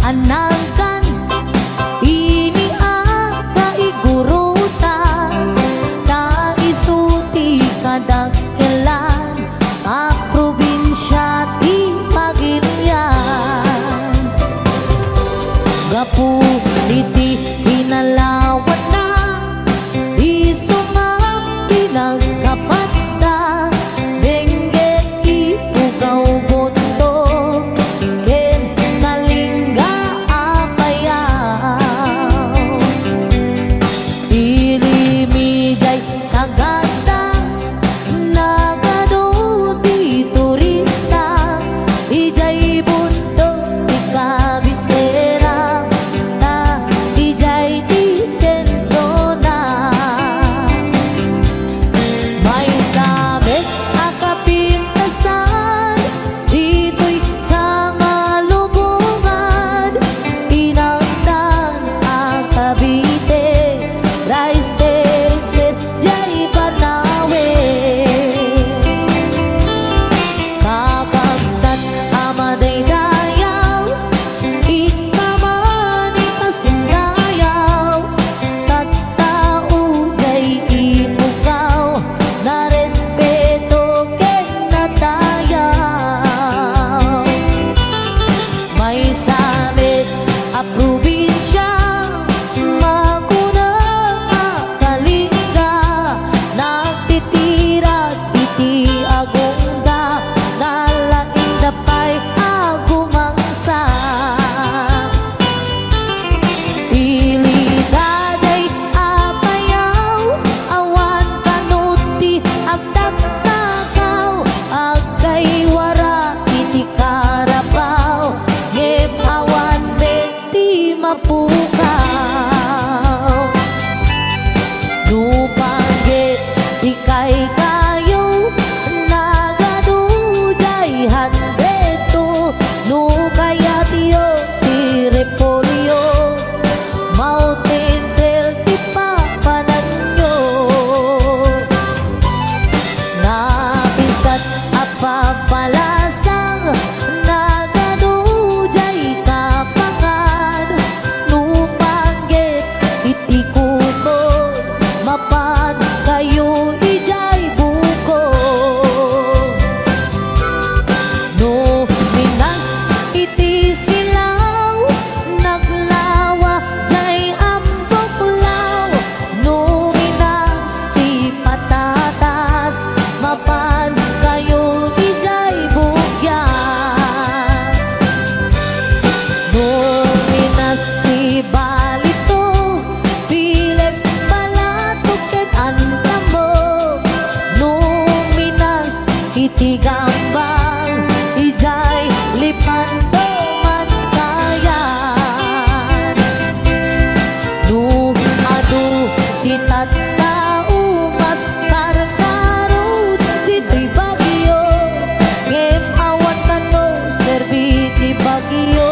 anagan ini ang kaigurutan na isuti kadagkelan ang probinsya ti Pagirian. Gapu iti inalawat na isumang pinagkapata benggit ipugaw bondo ken kalingga apayaw ilimigay sagada nagado ti turista ijay bundo ti kabisera na ijay ti sentro na may sabit akapintasan dito'y sa malubungan inangtan ang Cavite rice terraces jay Banawe kakabsat amaday dayaw ikamani pasindayaw tattao jay imugaw na respeto ken natayaw may samit a probinsya makuna kalinga nagtitira iti agungga nalaing dapay agumangsa ilidaday apayaw awan kanuti agtaktakaw agkay wara iti karabaw ngem awan beti mapukaw nupanggit ikay kayo nagadujay handreto no kaya tiyo ti repolyo mountain trail ti papananyo napisat apapalasang nagadujay kapangan nupanggit iti kuton mapan kayo ijay buko no minas iti silaw naglawa jay amboklaw no minas ti patatas mapan kayo ijay bugyas no minas ti balito Pilex balatok ken antamo no minas iti gambang ijay lipanto mankayan no adu ti tattao mas karkarot dito'y bagyo ngem awan kano serbi ti bagyo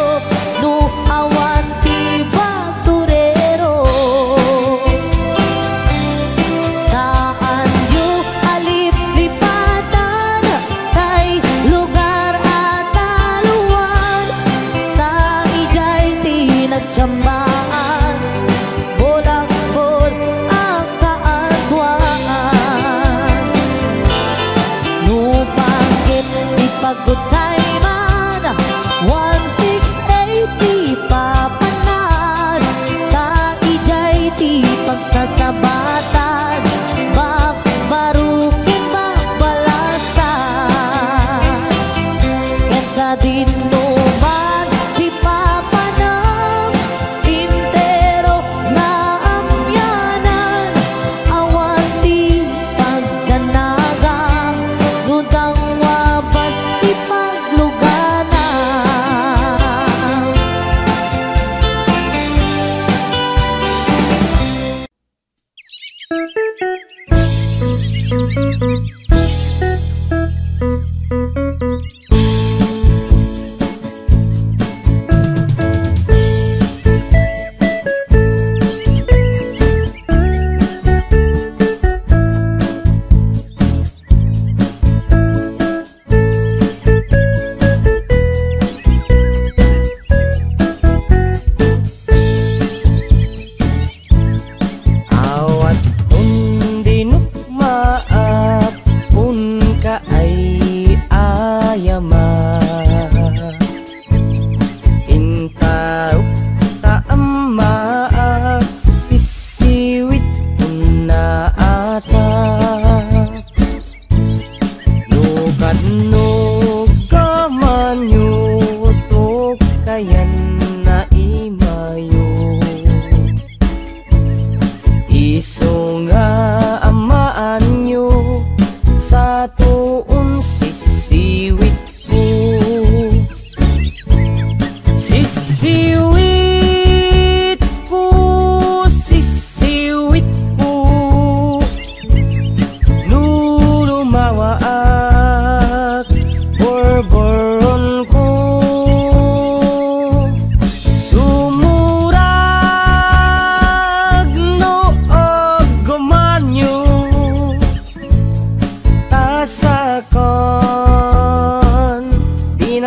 no awan ti basurero saan yu alip lipatan kay lugar at aluan ta ijay ti nagtsamaan bolak-bol ang kaadwaan no pangit ti pagutay man 1680 papanan ta ijay ti pagsasabatan babarukin babalasan ken sa dinuman ti papanang intero na amyanan awan ti pagdanaga nudang wabas ti pagluganan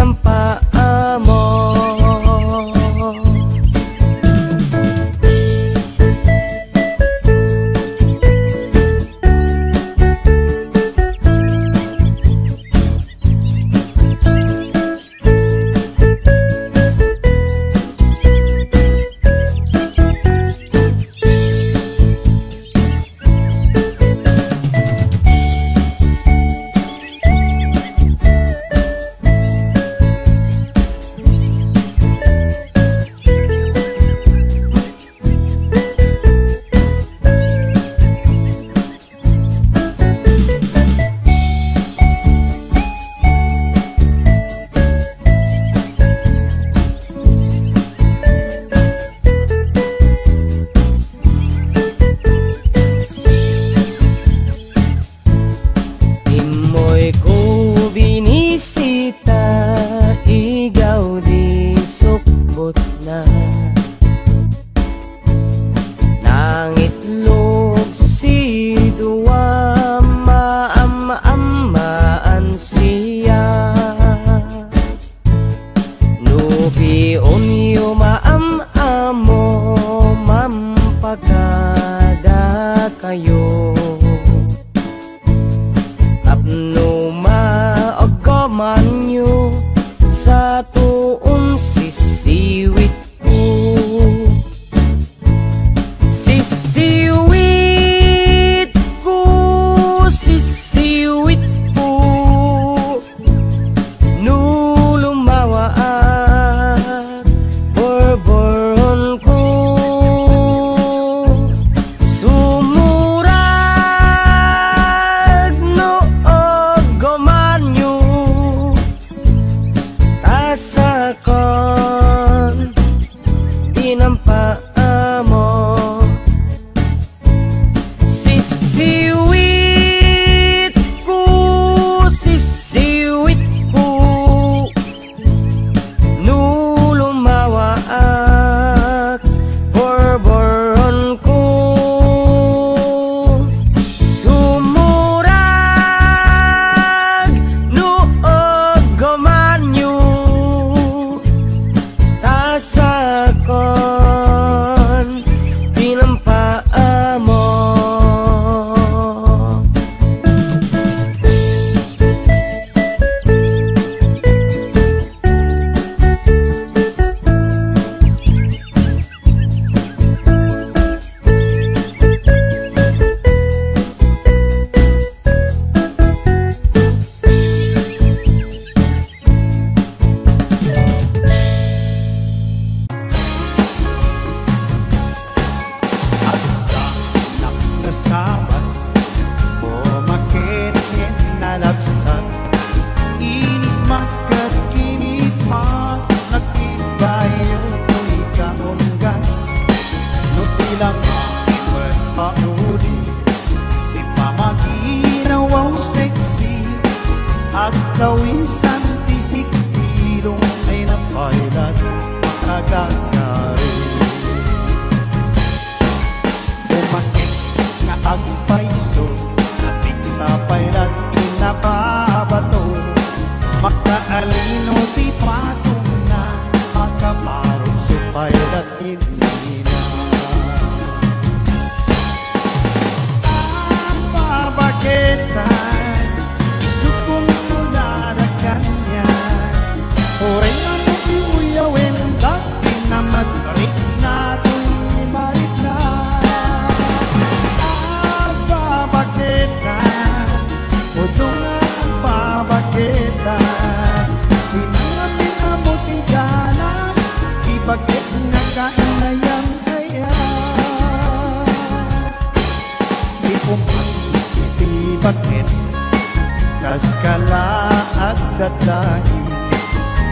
tinampaan mo.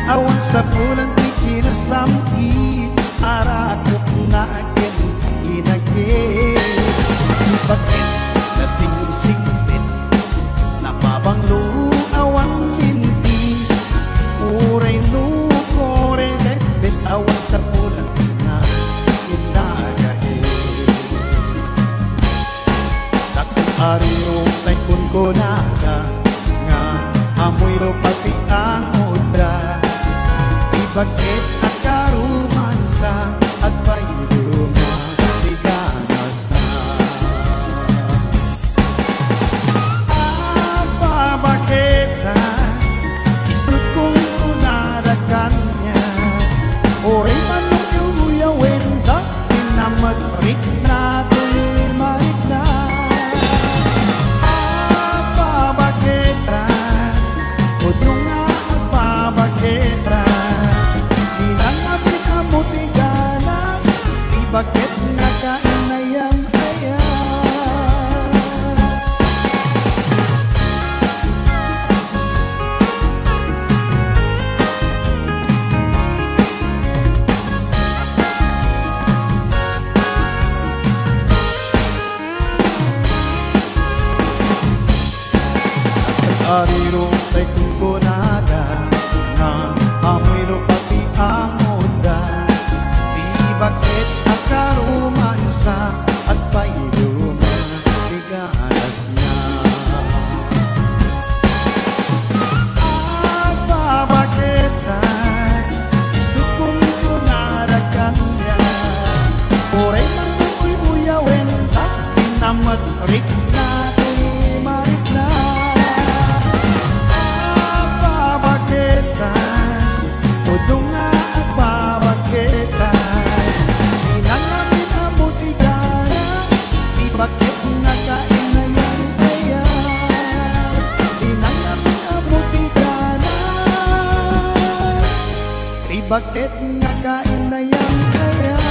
Awan sa bulan di kinasamit, arakot na akin inagin. Bakit nasing-singit, napabanglo awang mintis, uray lukore bet-bet awan sa bulan na inagahin. Dakong ariyo tay kun ko naga, nga amoy ro pati ang udra. bakit akarumansa at paiduma tiganas na. Apa bakita isut kong kunarakan niya oray manong yuyawin ka tinamat rik na tulimarik na. Apa bakita udong nga apa bakita dinanapit na mutiganas di bakit nakainayang ayan. Ariro tay kumpunada na amilo pati amoda di bakit akarumansa at paiduma tiganas na. Apa bakita isut kong kunarakan niya oray manong uyawin ka tinamat rik na tulimarik na. Udong nga at babakita dinanapit na mutiganas di bakit nakainayang ayan. Dinanapit na mutiganas di bakit nakainayang ayan.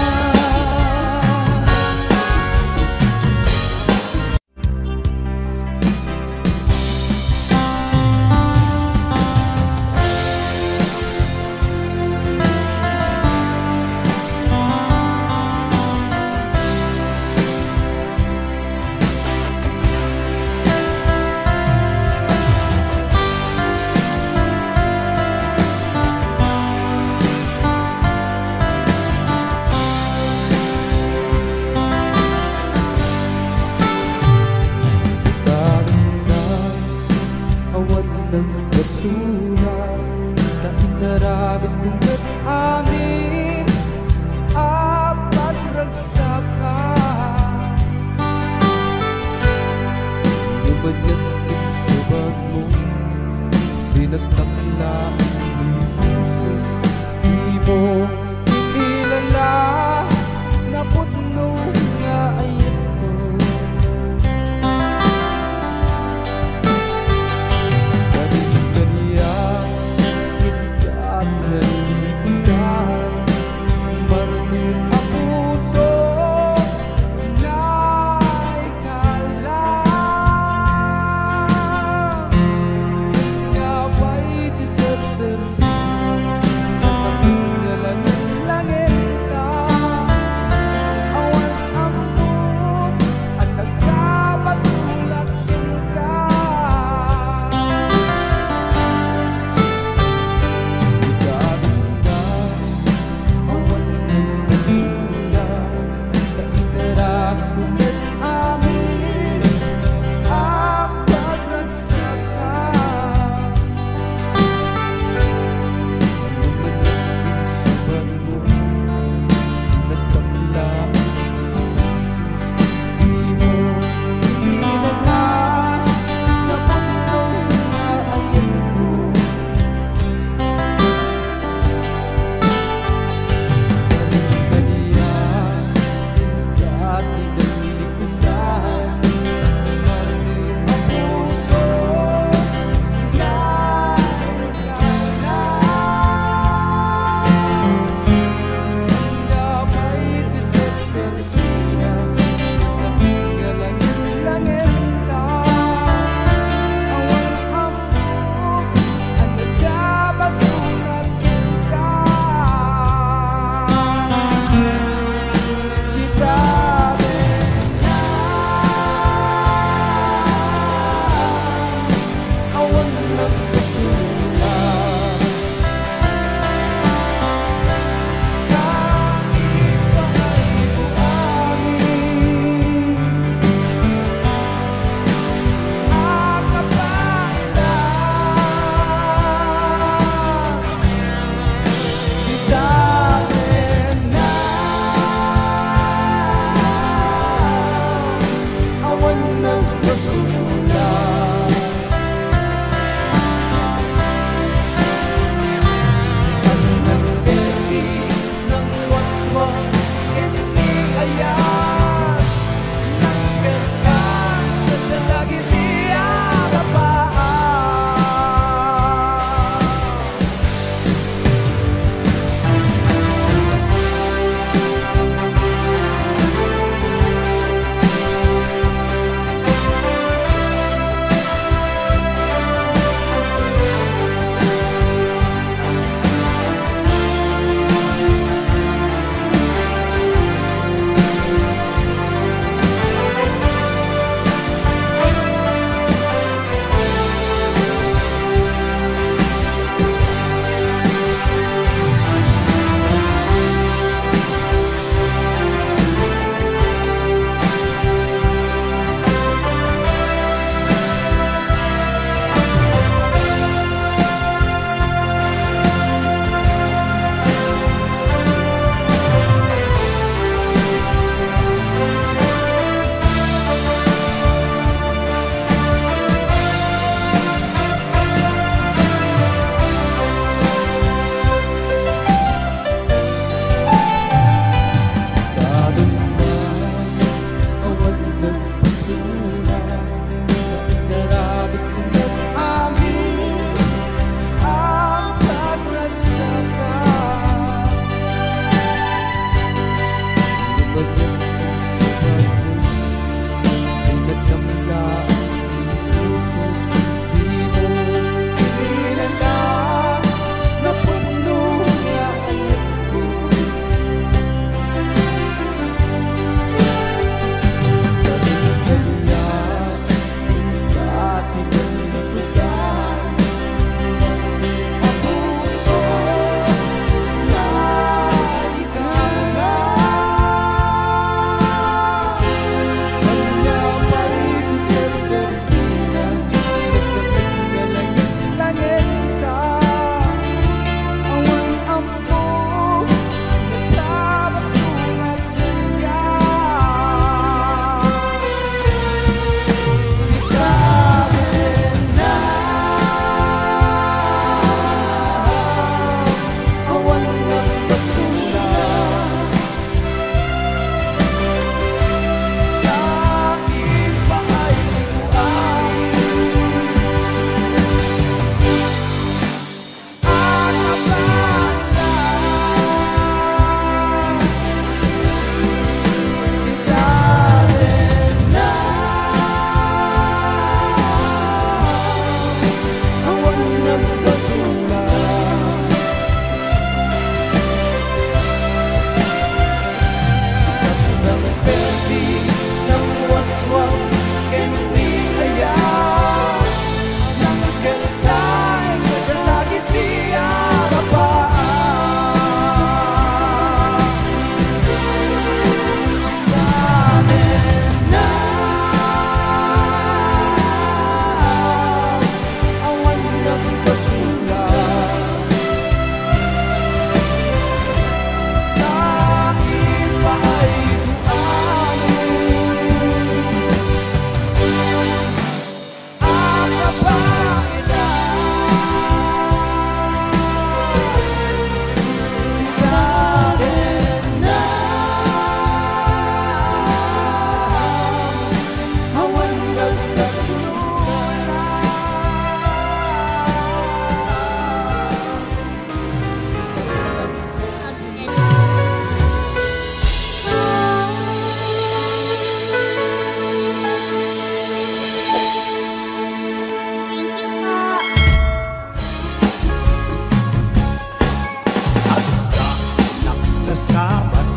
sabat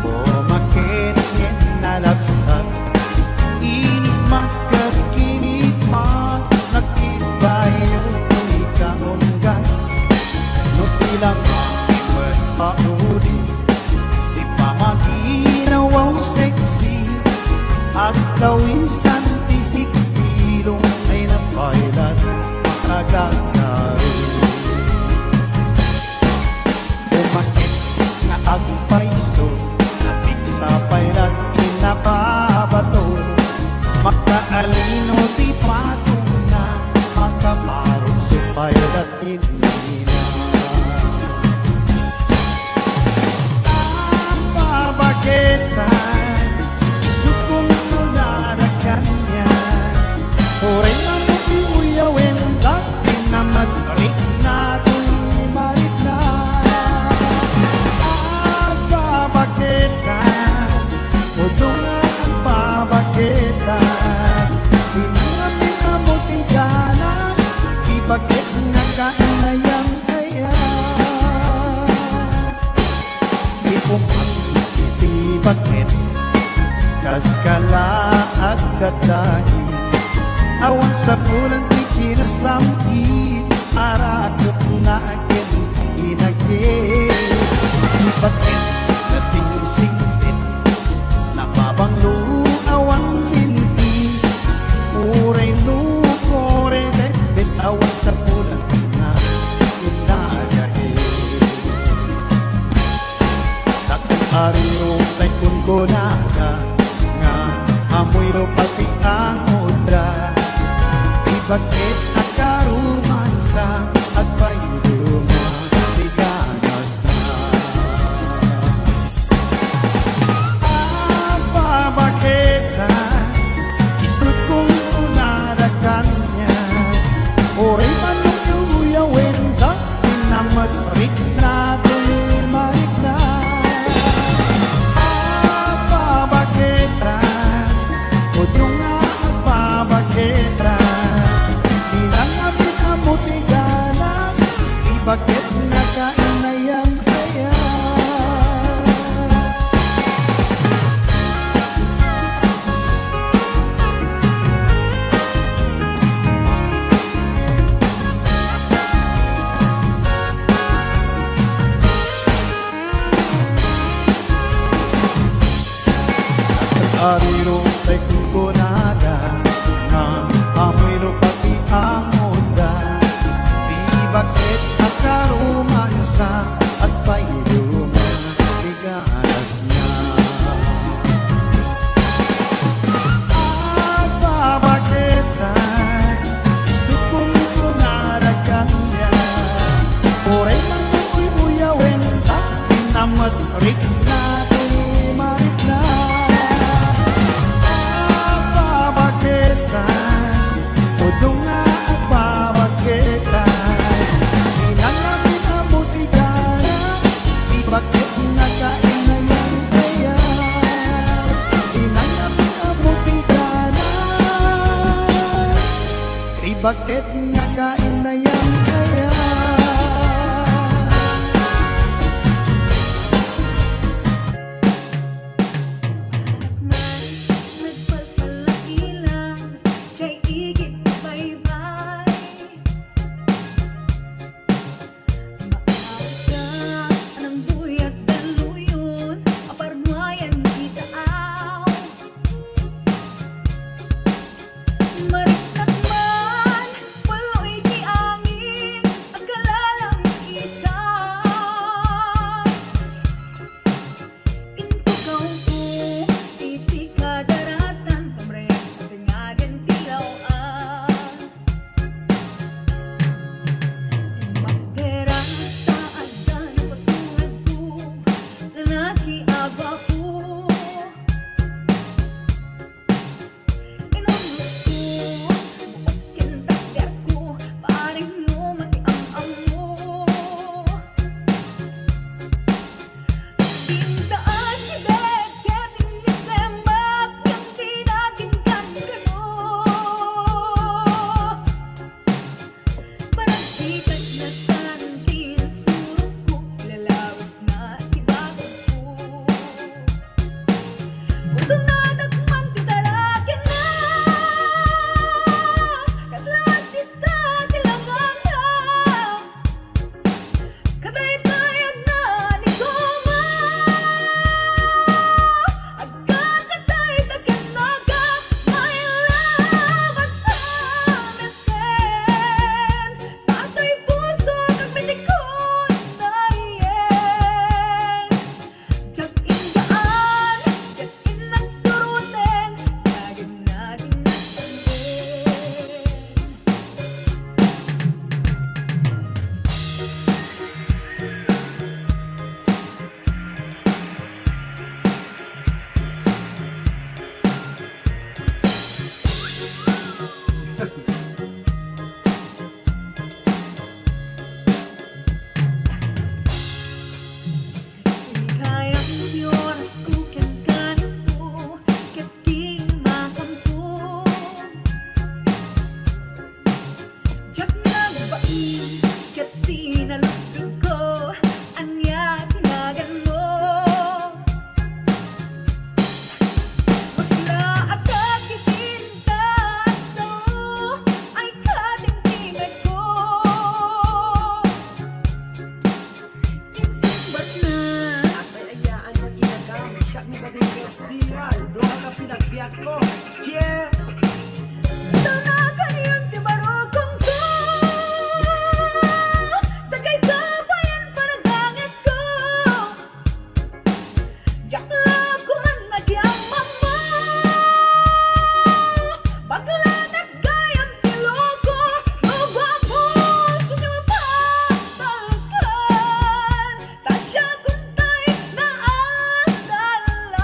o makitngin na labsat inis magkakinit man nagkibayo ikaunggan no bilang iman pauli di pa maginawaw sexy at gawin santi 60 long ay napailat makagagari umakit nga agpaiso napik sa pailat kinababato makaalino di patong na makaparong sa pailat inina ang babagetan isut kong nunarakan niya oray na mag-uyawin dati na mag-rik na tuloy marit na ang babagetan o doon ang babagetan hinangapin na mo tiganas ibagit na kainayang ayan ipumat itibagit kaskala at katahi awan sa pulang di kinasamkit arakot na akin inagit ibagit na sing-singtin nababanglo awang mintis uray lukore bet-bet awan sa pulang na inagahit takong ariro kay kunkunada nga amoy ro pati ang udra ibagit at karumansa at pairuma tiganas na ang babagetan isut kong unarakan niya oray manong uyawin dati na matrik na tulimarik na ang babagetan o doon nga ang babagetan hinangapin ang mutiganas ibagit na kainayang ayan ariro kay kunkunada nga amoy ro pati ang muda di bakit at karumansa at pairuma tiganas niya ang babagetan isut kong kunarakan niya oray mangoy uyawin dati na matrik na tulimarik na ang babagetan o doon nga ang babagetan hinangapin ang mutiganas ibagit na kainayang ayan hinangapin ang mutiganas ibagit na kainayang ayan Nagpalpalaki lang, kay igit bye-bye. Maaga ng buyat daluyon, aparnuayan kita aw. Mariknak man, nagbiyak ko. Yeah. Tanagayan ti barokong ko. Sagay sabayan panagangit ko. Diyak lang ko man nagyamang mo. Bagla naggayang tiloko. Magwapo sinyo patalkan. Tasya kuntay na andalan.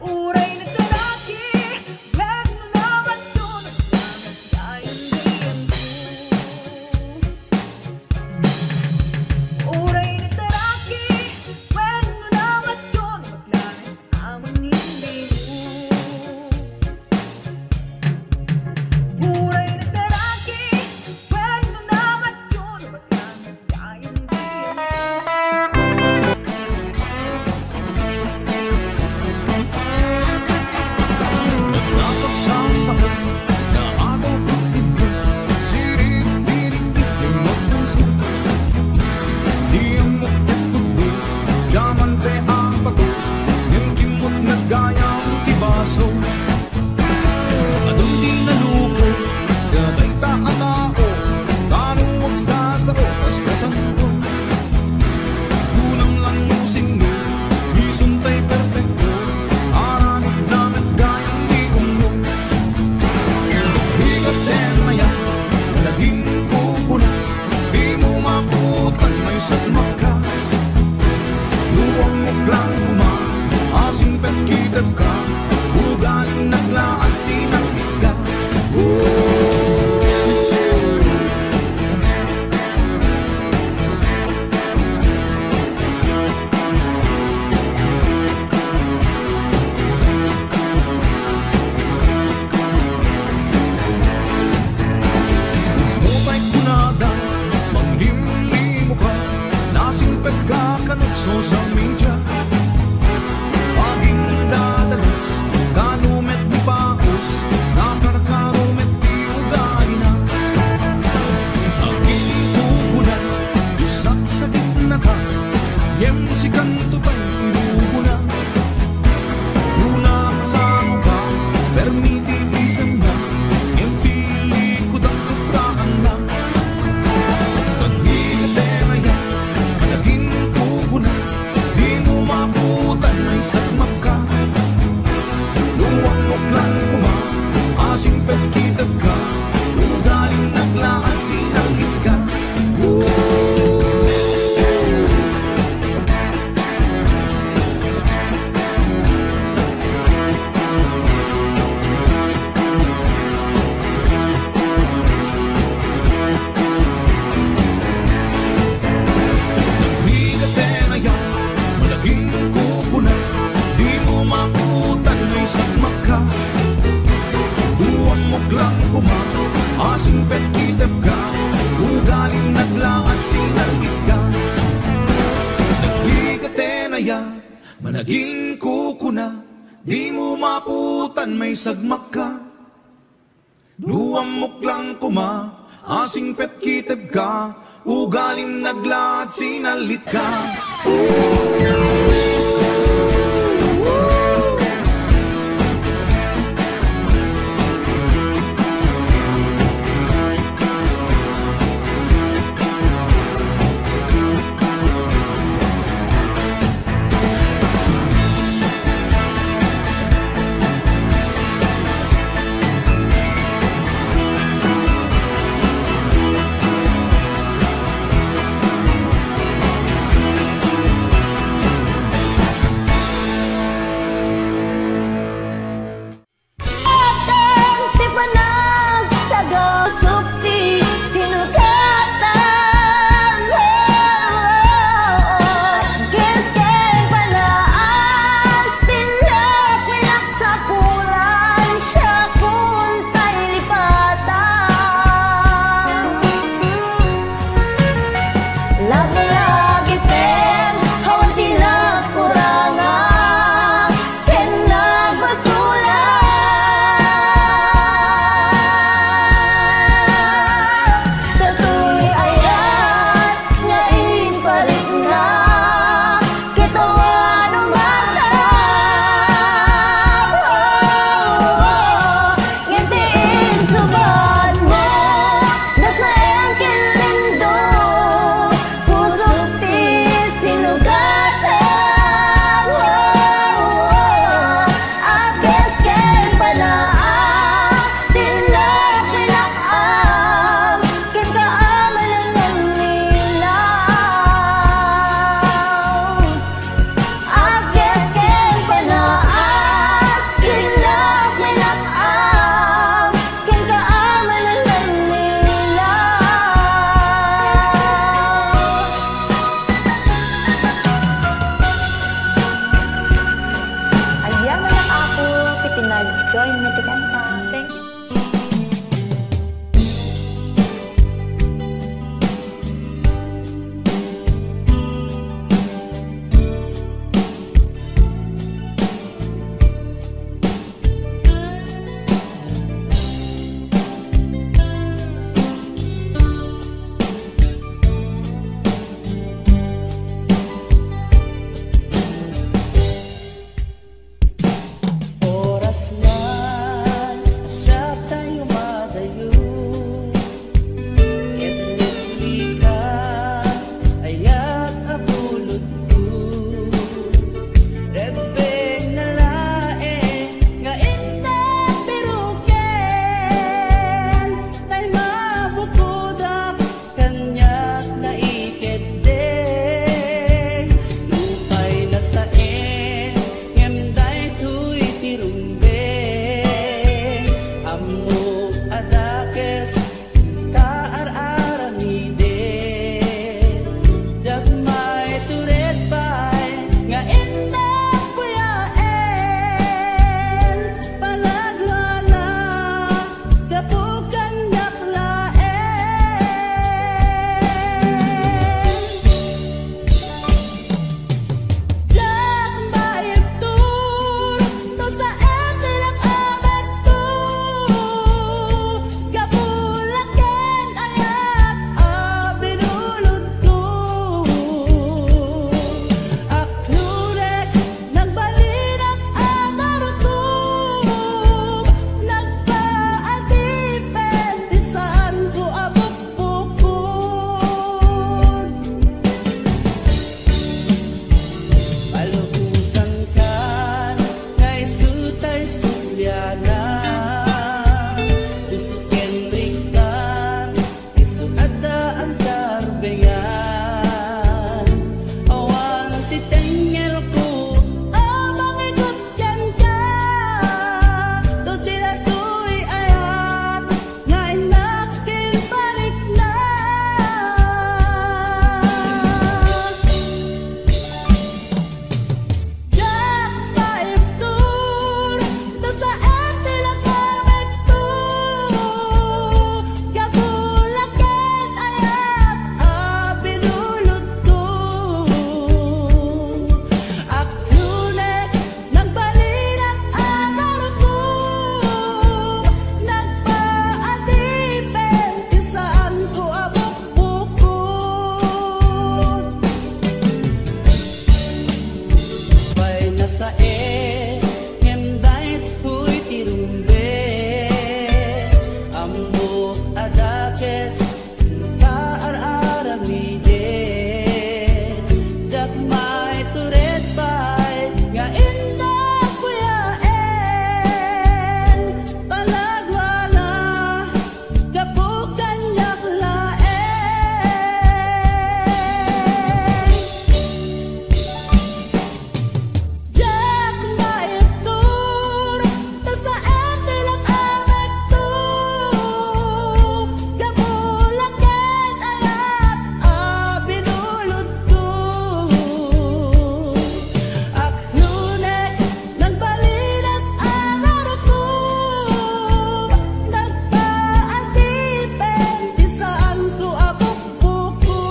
Uray na taraki. Wag mo naman doon. Naglamat gayon gayon ko. Uray na taraki. Wag mo naman doon. Maglamat amang hindi mo. Uray na taraki. Wag mo naman doon. Maglamat gayon gayon ko. Nagpapagsasakot na agaw paghintay, sirit-dirik-dik ng magpunso. Di ang mukit-tubo, diamante ang bato, yung kimot na gayang tibaso. Anong di naluko, gabay taatao, tanong wag sasao, aspasan ko. Kulang lang musing mo, isuntay perfecto, aranig na naggayang di umlo. Bigat din na yan, naging kukunan, di mo maputan, may sagmak ka. Luwang muklang kuma, asing pagkitag ka, ugaling naglaan sinangit ka. Mutay kunada, manglimlimo ka, lasing pagkakanutso sa media. Paging dadalos, kanumet ni paos, nakarkarumet di ugali na. Ang inuunan, isak sa gitna ka, yem si kanto ba'y irugo na. Luna kasama ka, permiti isang na, yung pili ko dang kuprahan na. Pag-igatera yan, naging kukunan, di mo mabutan, may sagmak ka. Luwang muklang kuma, asing pagkitag ka, ugaling naglaan sinanggit ka. Nagbigatera yan, malaging kukunan, di mo mabutan, may sagmak ka. Luwang muklang kuma, asing pagkitag ka, ugaling naglaan sinanggit ka. Nagbigatera yan, managing kukuna, di mo maputan, may sagmak ka. Luwang muklang kuma, asing petkitag ka, ugaling naglaat sinalit ka. sae Ngendai huy tirumbe Ambo adakes Kaar-aramide Jak may turet bay Nga inda kuyaen Palagwala Kapukan yaklaen Jak may tur Tasa etilang amek tur Gabulakan ayat abinulod ko Aklunek ng balilat ang ko Nagpaatipen di saan ko abukbuko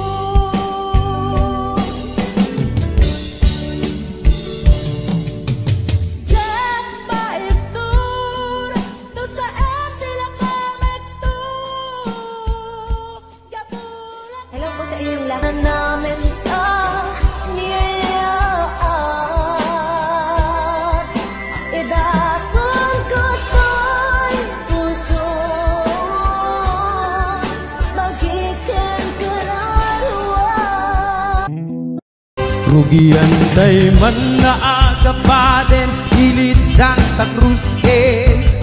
Jak maitur to sa etilang amek tur Gabulakan Hello po sa inyong lahat namin niyayaan Idatong ko to'y puso Magikan kararuan Rugian day man na agapaden Ilit Santa Cruz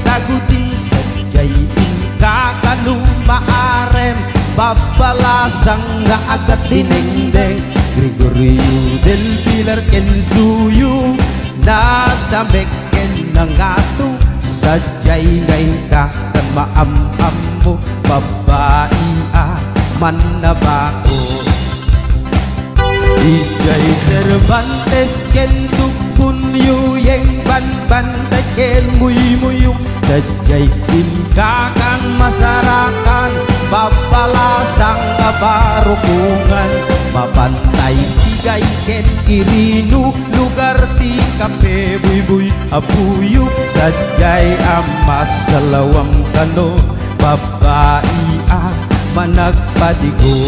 Tagutin sa jay Kakalumaarem Babalasang nga agat dinengdeng Gregorio del Pilar Kensuyo Nasa Mekken na nga to Sa jay ngay kakamaam-am mo Babae manabako Ijay Cervantes ken sukun yuyeng ban-ban ken muy-muyung Sajay inkakang masarakan Babalasang kabarukungan Mapantay sigay ken kirinu Lugar ti kape buy-buy apuyo Sajay amas salawang kano Babae managpadigo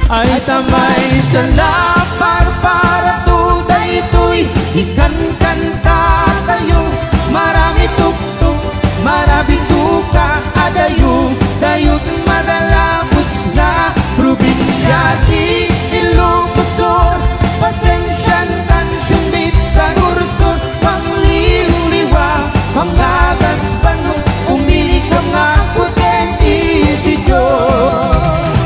Ay tamay sa lapar para tuday ito'y ikan kanta tayo Marami tuktok, marami tuka adayo Dayot madalapos na probinsya di Ilocosur Pasensyan tansyon bit sa gursor Pangliw-liwa, pangagas panong Umili ka nga puten iti Diyos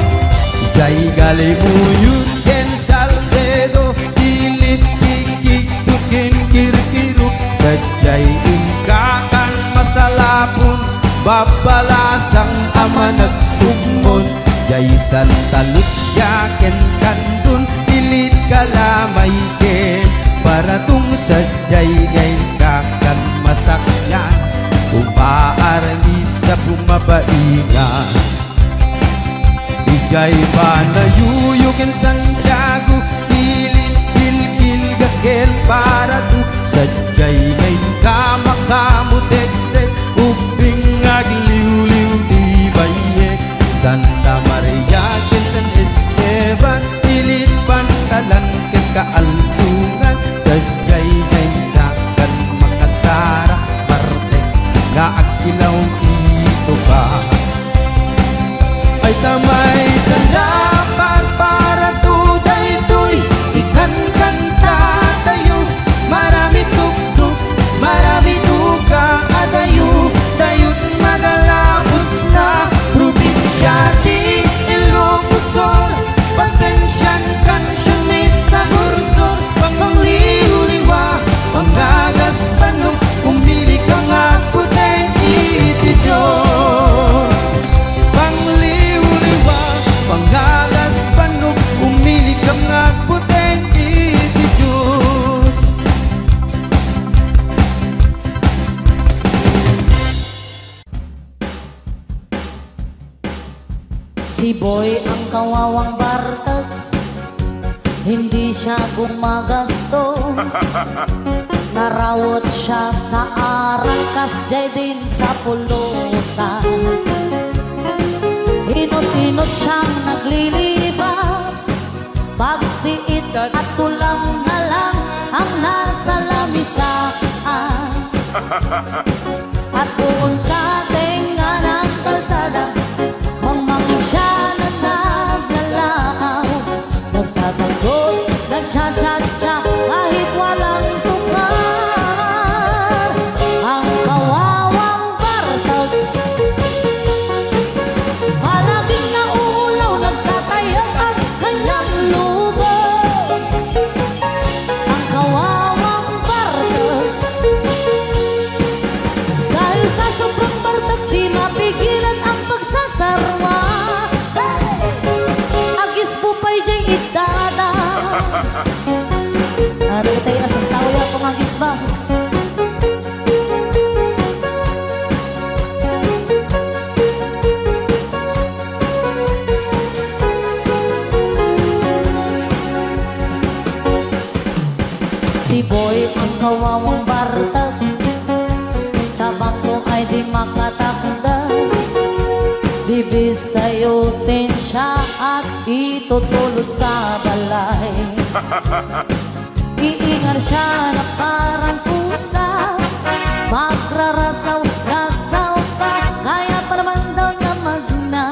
Jay galimuyun ken Salcedo Dilit pigi dukin kirkiru Sajay ingkakan masalapon Babalasang ama nagsumon Jay Santa Lucia ken kandun Dilit kalamay ken Paratung sajay ngayon kakan masakyan Upaarni sa bumabaingan Igay ba na yuyukin Santiago Pilit kilkil gakel para tu Sajay ngay kamakamutek-tek Uping agliw-liw di baye Santa Maria ken San Esteban Pilit pantalan ken kaalsungan Sajay ngay kakan makasara Martek nga agilaw ito ba Ay tamay sa lapan para tuday ito'y ikan kanta tayo Marami tuktok, marami tuka adayo Dayot madalapos na probinsya di Ilocosur Pasensyan kansyon sa gursor Pangliw-liwa, panggagas panong Umili ka nga puten iti Diyos Pangliw-liwa, panggagas panong Umili ka nga puten iti Diyos Si Boy ang kawawang barkag Hindi siya gumagastos Narawot siya sa arangkas Jay din sa pulutan Inot-inot siyang naglilibas Pagsiit at tulang na lang ang At doon sa tenga ng kalsada, mangmangin siya na naglalaaw, nagtatagot, nagcha-cha-cha kahit walang tukar. Ang kawawang bartag, palaging nauulaw, nagtatayag ang kanyang lubo. Ang kawawang bartag, dahil sa sobrang bartag, di mapigilan ang pagsasarwa. Agis po pa'y diya'y idada. Naroon tayo na sa sawa kung agis ba. Si Boy ang kawawang bartag, sa bangko ay di makatakda. Bibisayutin siya at itutulot sa balay. Iingal siya na parang pusa, magrarasaw-rasaw pa, kaya pa naman daw niya magna.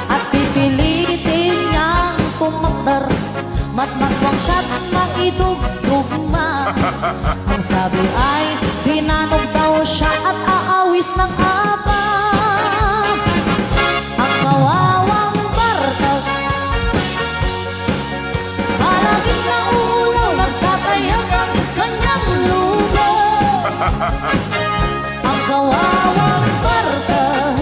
At pipilitin niyang tumakdar, matmakwang siya't maidugtugma. Ang sabi ay hinanog daw siya at aawis ng apa. Ang kawawang bartag, palaging nauulaw, nagtatayag ang kanyang lubo. Ang kawawang bartag,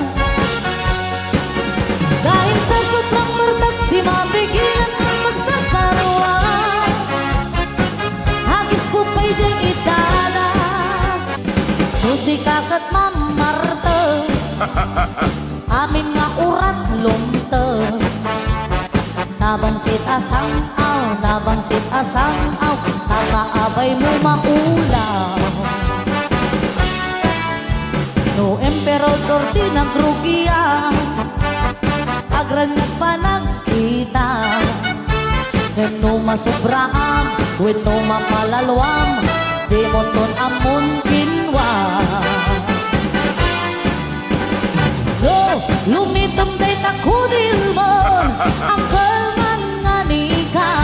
dahil sa sobrang bartag, di mapigilan ang magsasarwa. Hagis po pa'y diya'y idala, musika ka't mamarte, amin nga urat lumte. Nabangsit asang aw, nabangsit asang aw, nakaabay mo maulaw. No emperador di nagrugiya, agran nagpanagkita. Wenno masubraan, wenno mapalalwam, di mo ton amon kinwa. Lo, lumitom day takudil mo, ang kalman nga nika.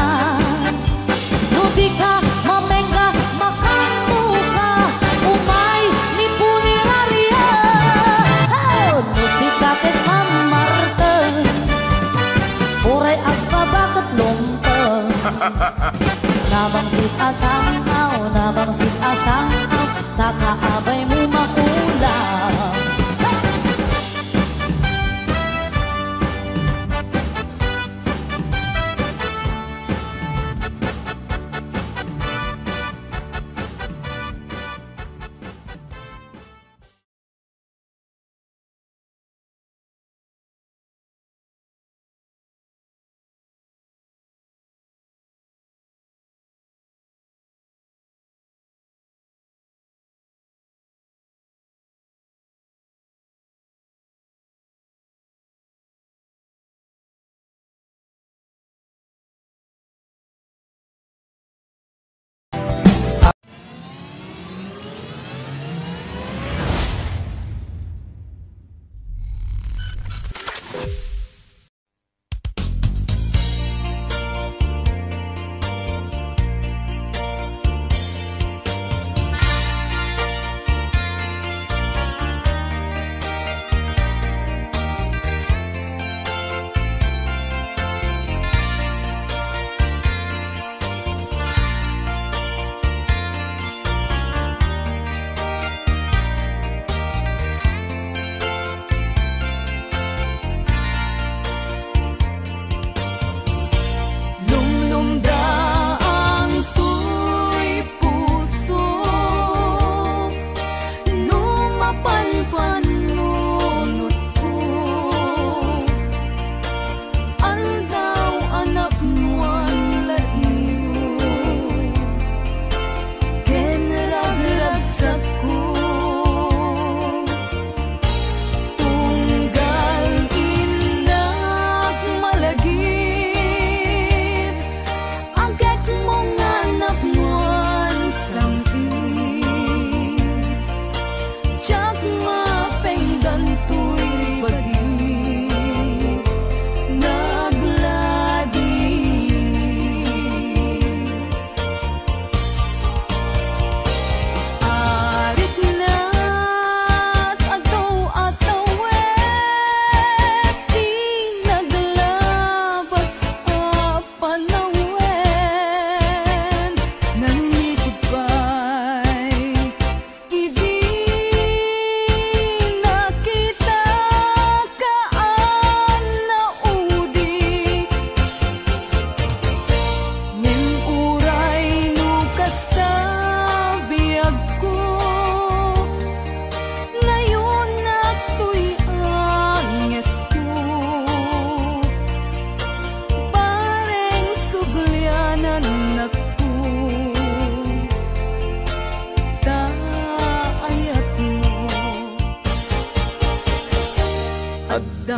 No di ka mamenga, makamuka, umay ni puniraria. Oh, musika ket mamarte, uray agbabakat lumpeng. Nabangsit asang aw, nabangsit asang aw, nakaabay mo maulaw.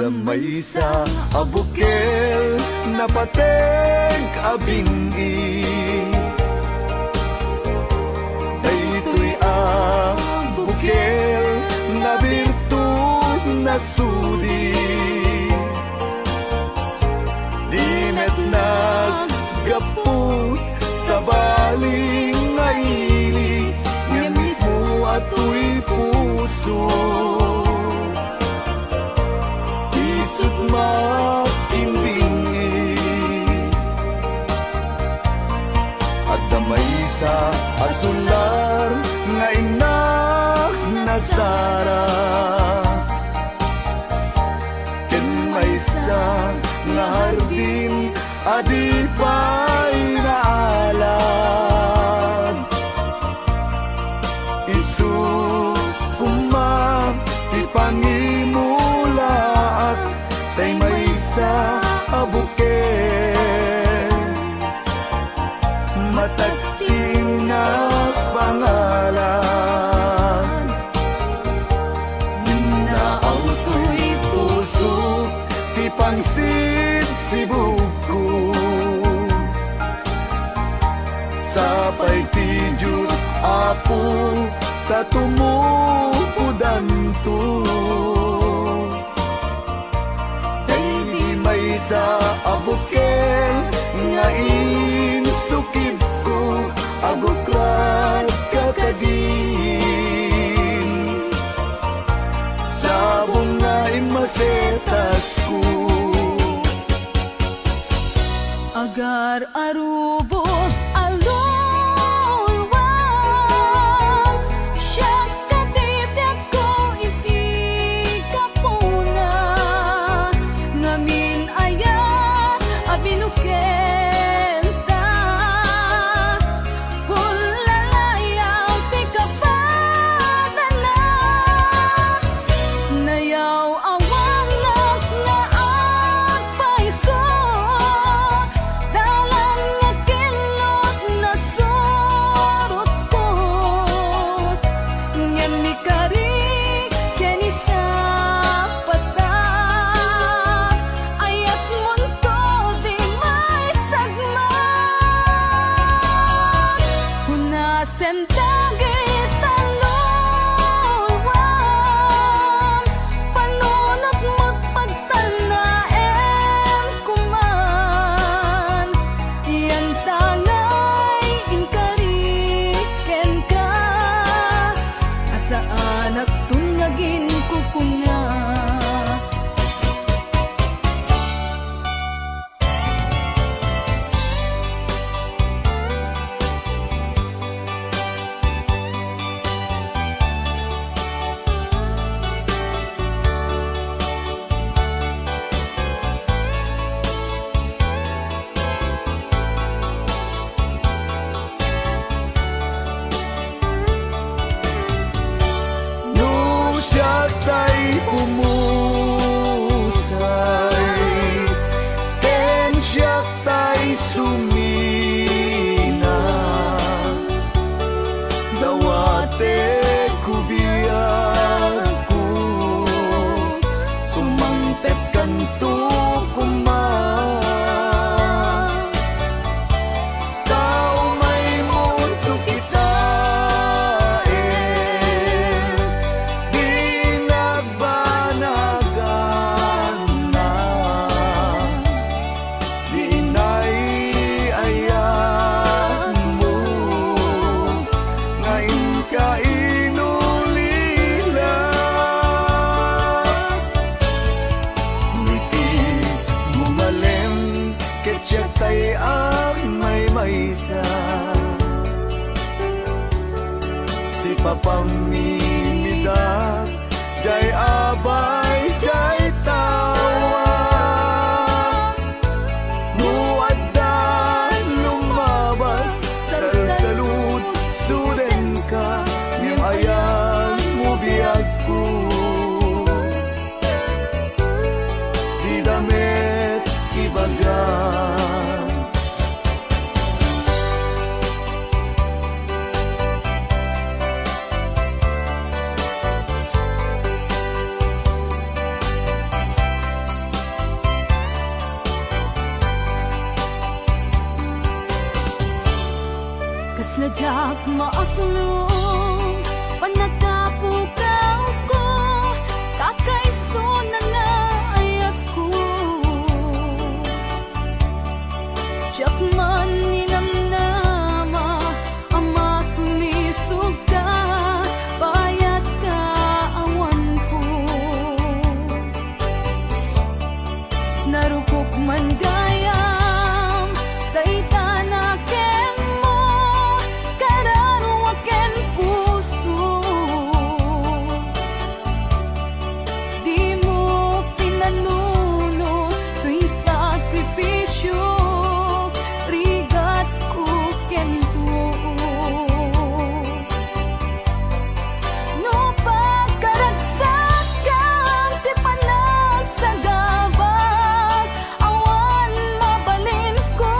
Damay sa abukel na pateng abingi Daytoy abukel na birtud na sudi Dinet naggaput sa baling nga ili Nga mismo ato'y puso Isut makimbingi At damay sa asular nga inak na sara Ken may sa nga hardin adipay na alam Isu kumam ipangimulaat tay may sa abuken matagting na pangalan Minaaw to'y puso ti pangsid si buko Sapay ti Diyos Apo tatumupudan to Kay di may sa abuken nga insukib ko aguklat kakadin Sabong nga imasetas ko Agar arubos alulwang Siya katibyak ko isi kapuna Ngamin ayat abinukenta Pulalayaw ti kapadana Nayaw awang naklaan paiso Dalang nga kilot na surot ko Ngem ni karik ken isa pata Ayat munto di may sagma Hunasen dagit alulwang Panunot mo't pagtanaem kuman Iyan tangay inkariken ka Asaan at tunagin kukunga No siya tay pumusay Ken siya tay sumina Dawate kubiyag ko Sumangpet kanto kumang Tao may mundo kita Di nagbanagan na Di naiayan mo Ngayon ka inulila Ngiti mumalem ket siya tay may maysa Si papamimida jay abay jay tawa Muadda lumabas salsalud suden ka Ngem ayan mo biyag ko Di damit ibagan Jak maaklong panagapukaw ko kakaiso na nga ay ako. Jak man ninamnama ang masulisog ka bayat ka awan ko. Narukok man gayam dayta na kemo kararo aken puso. Di mo pinanuno tuy sakripisyo rigat ko kento. No pagkaragsakan ti panagsagabag awan mabalin ko.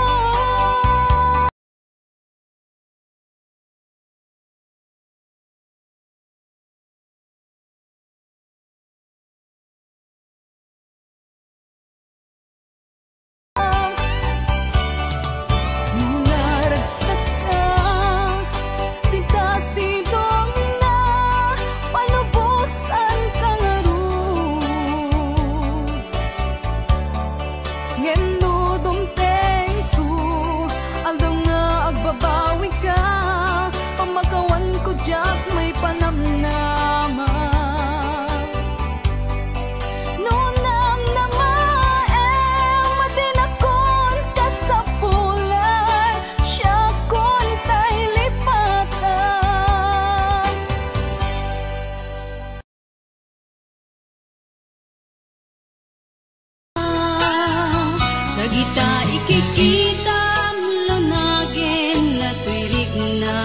Naragsak ka, di kasidong na palubusan ka nga ron. Ngeno dumteng ko, aldong nga agbabawi ka, pamagawan ko jak may panamnama. No namnama madinakon ka sa pulan, siya kon tay lipatan. Kagita ikikita lunagin na tuirig na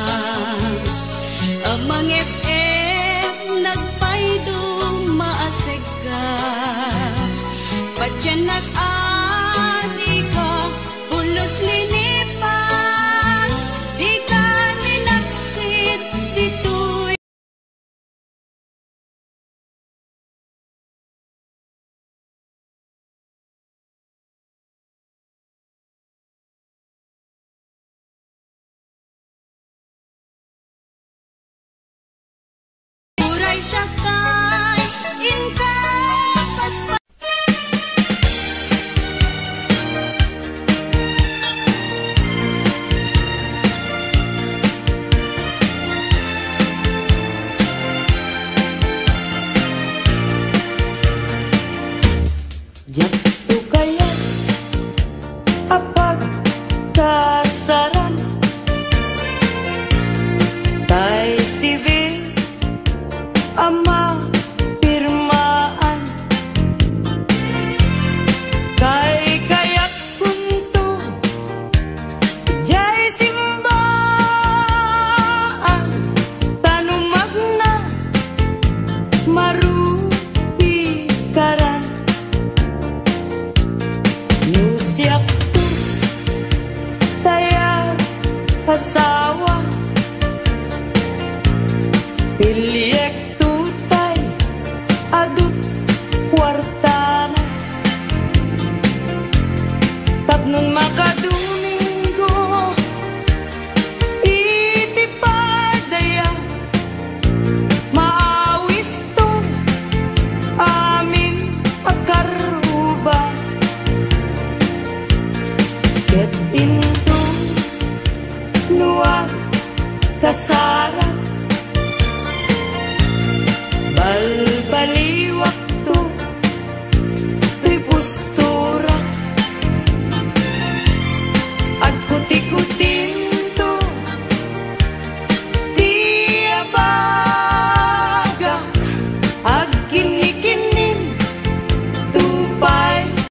amang FM nagpaydo maaseg ka patyan nag-adi ka bulos linipan di ka ninaksit dito'y uray siya